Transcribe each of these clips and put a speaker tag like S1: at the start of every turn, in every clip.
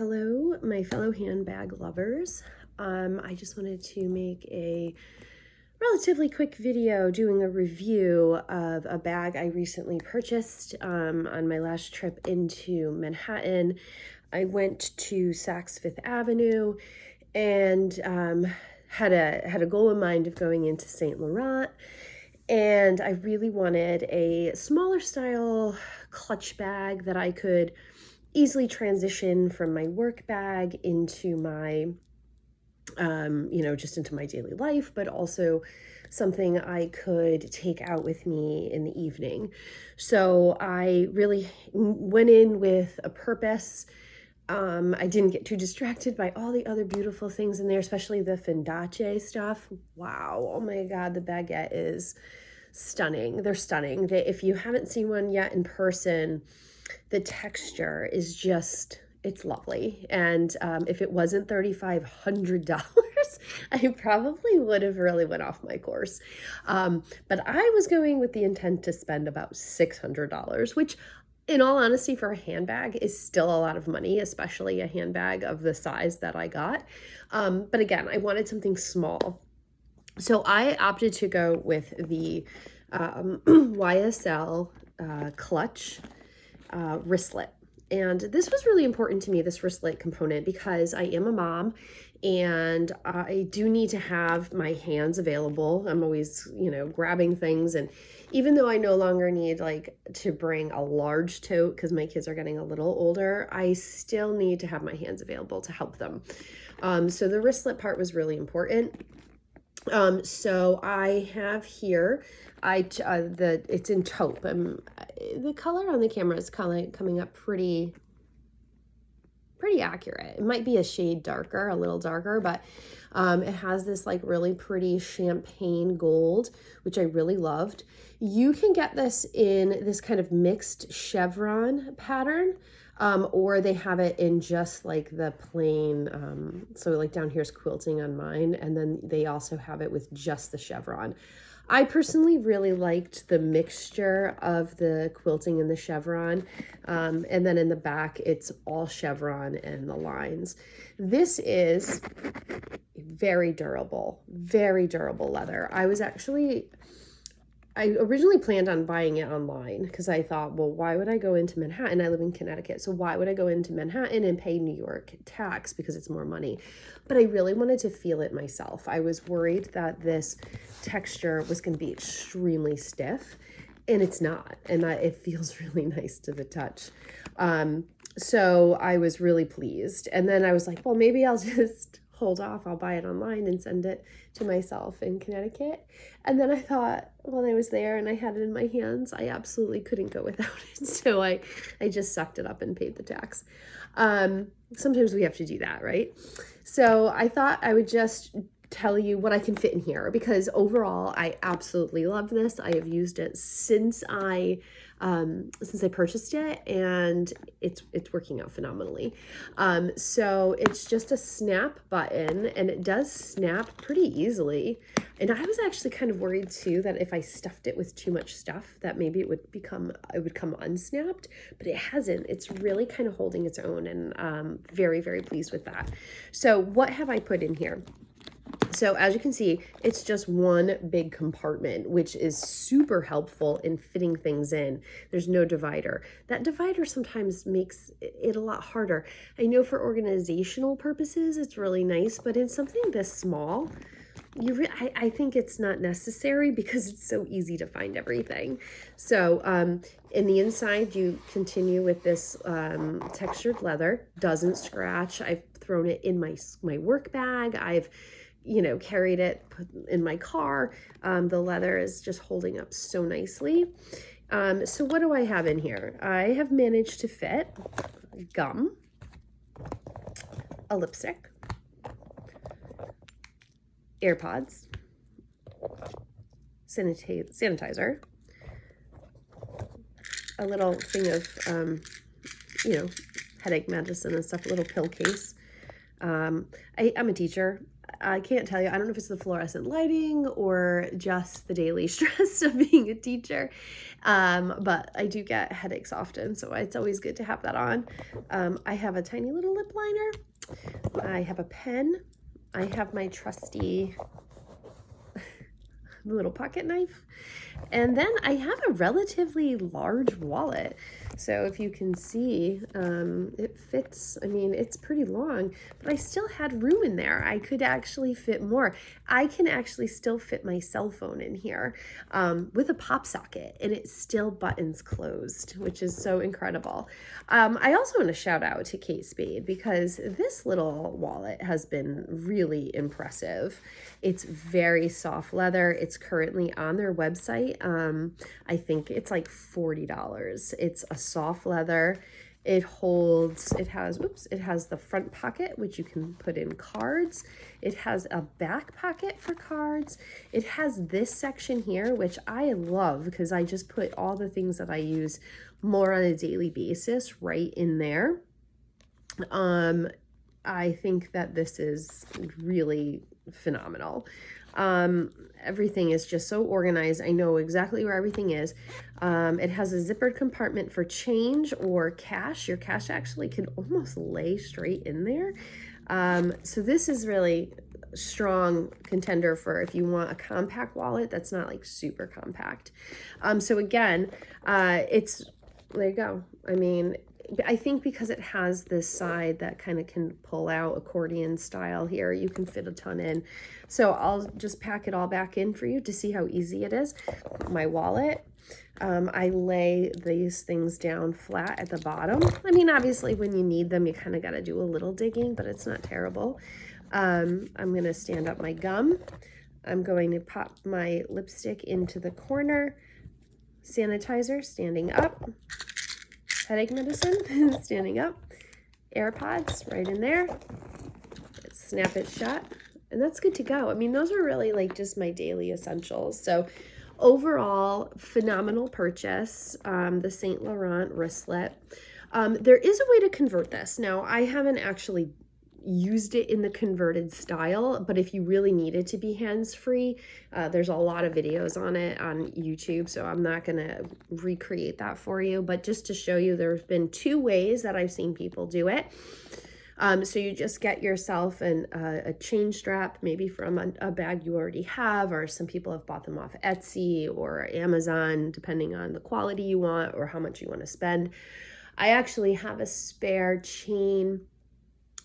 S1: Hello, my fellow handbag lovers. I just wanted to make a relatively quick video doing a review of a bag I recently purchased on my last trip into Manhattan. I went to Saks Fifth Avenue and had a goal in mind of going into Saint Laurent. And I really wanted a smaller style clutch bag that I could easily transition from my work bag into my, just into my daily life, but also something I could take out with me in the evening. So I really went in with a purpose. I didn't get too distracted by all the other beautiful things in there, especially the Fendace stuff. Wow. Oh my God, the baguette is stunning. They're stunning. If you haven't seen one yet in person, the texture is just, it's lovely. And if it wasn't $3,500, I probably would have really went off my course. But I was going with the intent to spend about $600, which in all honesty, for a handbag is still a lot of money, especially a handbag of the size that I got. But again, I wanted something small. So I opted to go with the YSL clutch wristlet. And this was really important to me, this wristlet component, because I am a mom and I do need to have my hands available. I'm always, grabbing things. And even though I no longer need to bring a large tote because my kids are getting a little older, I still need to have my hands available to help them. So the wristlet part was really important. So I have here, it's in taupe. The color on the camera is coming up pretty accurate. It might be a shade darker, a little darker, but it has this really pretty champagne gold, which I really loved. You can get this in this kind of mixed chevron pattern, or they have it in just the plain, so down here's quilting on mine, and then they also have it with just the chevron. I personally really liked the mixture of the quilting and the chevron, and then in the back it's all chevron and the lines. This is very durable leather. I originally planned on buying it online because I thought, well, why would I go into Manhattan? I live in Connecticut, so why would I go into Manhattan and pay New York tax because it's more money? But I really wanted to feel it myself. I was worried that this texture was going to be extremely stiff, and it's not, and that it feels really nice to the touch. So I was really pleased. And then I was like, well, maybe I'll just hold off. I'll buy it online and send it to myself in Connecticut. And then I thought, when I was there and I had it in my hands, I absolutely couldn't go without it. So I just sucked it up and paid the tax. Sometimes we have to do that, right? So I thought I would just tell you what I can fit in here, because overall I absolutely love this. I have used it since I purchased it, and it's working out phenomenally. So it's just a snap button, and it does snap pretty easily. And I was actually kind of worried too that if I stuffed it with too much stuff that maybe it would come unsnapped, but it hasn't. It's really kind of holding its own, and very, very pleased with that. So what have I put in here? So as you can see, it's just one big compartment, which is super helpful in fitting things in. There's no divider. That divider sometimes makes it a lot harder. I know for organizational purposes, it's really nice, but in something this small, I think it's not necessary because it's so easy to find everything. So in the inside, you continue with this textured leather, doesn't scratch. I've thrown it in my work bag. I've carried it in my car. The leather is just holding up so nicely. So what do I have in here? I have managed to fit gum, a lipstick, AirPods, sanitizer, a little thing of, headache medicine and stuff, a little pill case. I'm a teacher. I can't tell you. I don't know if it's the fluorescent lighting or just the daily stress of being a teacher. But I do get headaches often, so it's always good to have that on. I have a tiny little lip liner. I have a pen. I have my trusty little pocket knife. And then I have a relatively large wallet. So if you can see, it fits, I mean, it's pretty long, but I still had room in there. I could actually fit more. I can actually still fit my cell phone in here with a pop socket, and it still buttons closed, which is so incredible. I also want to shout out to Kate Spade because this little wallet has been really impressive. It's very soft leather. It's currently on their website. I think it's like $40. It's a soft leather. It has the front pocket, which you can put in cards. It has a back pocket for cards. It has this section here, which I love because I just put all the things that I use more on a daily basis right in there. I think that this is really phenomenal. Everything is just so organized. I know exactly where everything is. It has a zippered compartment for change or cash. Your cash actually can almost lay straight in there. So this is really strong contender for if you want a compact wallet that's not like super compact. So again, there you go. I mean, I think because it has this side that kind of can pull out accordion style here, you can fit a ton in. So I'll just pack it all back in for you to see how easy it is. My wallet, I lay these things down flat at the bottom. I mean, obviously when you need them, you kind of got to do a little digging, but it's not terrible. I'm going to stand up my gum. I'm going to pop my lipstick into the corner. Sanitizer standing up. Headache medicine standing up. AirPods right in there. Snap it shut. And that's good to go. I mean, those are really like just my daily essentials. So overall, phenomenal purchase. The Saint Laurent wristlet. There is a way to convert this. Now, I haven't actually used it in the converted style, but if you really need it to be hands-free, there's a lot of videos on it on YouTube, so I'm not gonna recreate that for you, but just to show you, there's been two ways that I've seen people do it. So you just get yourself a chain strap, maybe from a bag you already have, or some people have bought them off Etsy or Amazon, depending on the quality you want or how much you want to spend. I actually have a spare chain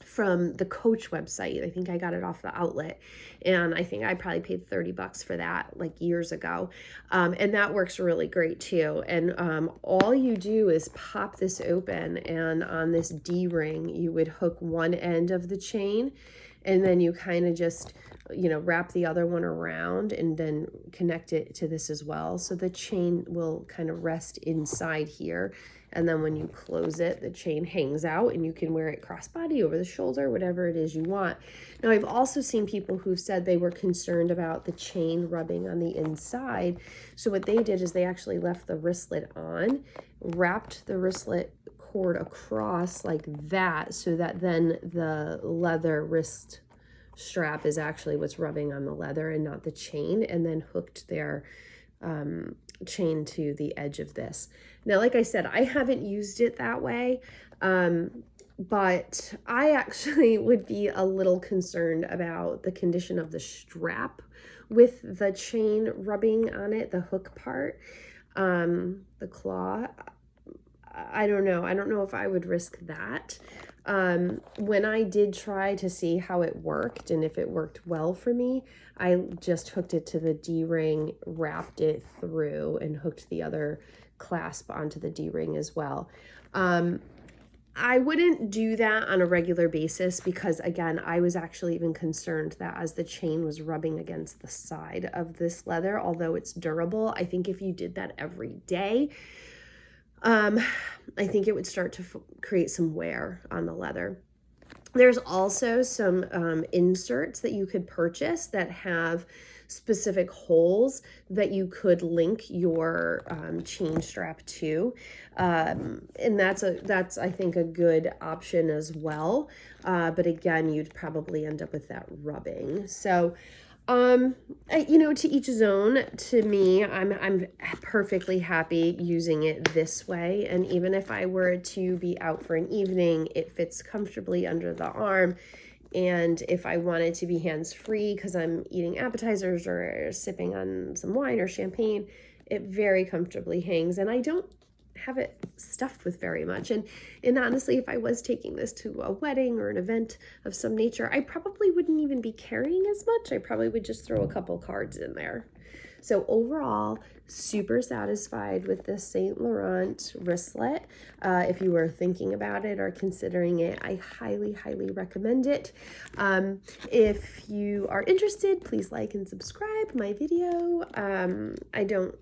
S1: from the Coach website. I think I got it off the outlet, and I think I probably paid $30 for that like years ago. And that works really great too. And all you do is pop this open, and on this D-ring, you would hook one end of the chain, and then you kind of just, wrap the other one around and then connect it to this as well. So the chain will kind of rest inside here. And then when you close it, the chain hangs out and you can wear it crossbody, over the shoulder, whatever it is you want. Now, I've also seen people who said they were concerned about the chain rubbing on the inside. So what they did is they actually left the wristlet on, wrapped the wristlet cord across like that, so that then the leather wrist strap is actually what's rubbing on the leather and not the chain, and then hooked their chain to the edge of this. Now, like I said, I haven't used it that way, but I actually would be a little concerned about the condition of the strap with the chain rubbing on it, the hook part, the claw. I don't know. I don't know if I would risk that. When I did try to see how it worked and if it worked well for me, I just hooked it to the D-ring, wrapped it through, and hooked the other clasp onto the D-ring as well. I wouldn't do that on a regular basis because, again, I was actually even concerned that as the chain was rubbing against the side of this leather, although it's durable, I think if you did that every day, I think it would start to create some wear on the leather. There's also some inserts that you could purchase that have specific holes that you could link your chain strap to. And that's I think a good option as well. But again, you'd probably end up with that rubbing. So to each his own. To me, I'm perfectly happy using it this way. And even if I were to be out for an evening, it fits comfortably under the arm. And if I wanted to be hands-free because I'm eating appetizers or sipping on some wine or champagne, it very comfortably hangs. And I don't have it stuffed with very much. And honestly, if I was taking this to a wedding or an event of some nature, I probably wouldn't even be carrying as much. I probably would just throw a couple cards in there. So overall, super satisfied with this Saint Laurent wristlet. If you were thinking about it or considering it, I highly, highly recommend it. If you are interested, please like and subscribe my video. I don't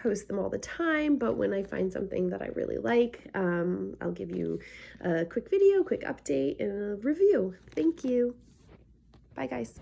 S1: post them all the time, but when I find something that I really like, I'll give you a quick video, quick update, and a review. Thank you. Bye, guys.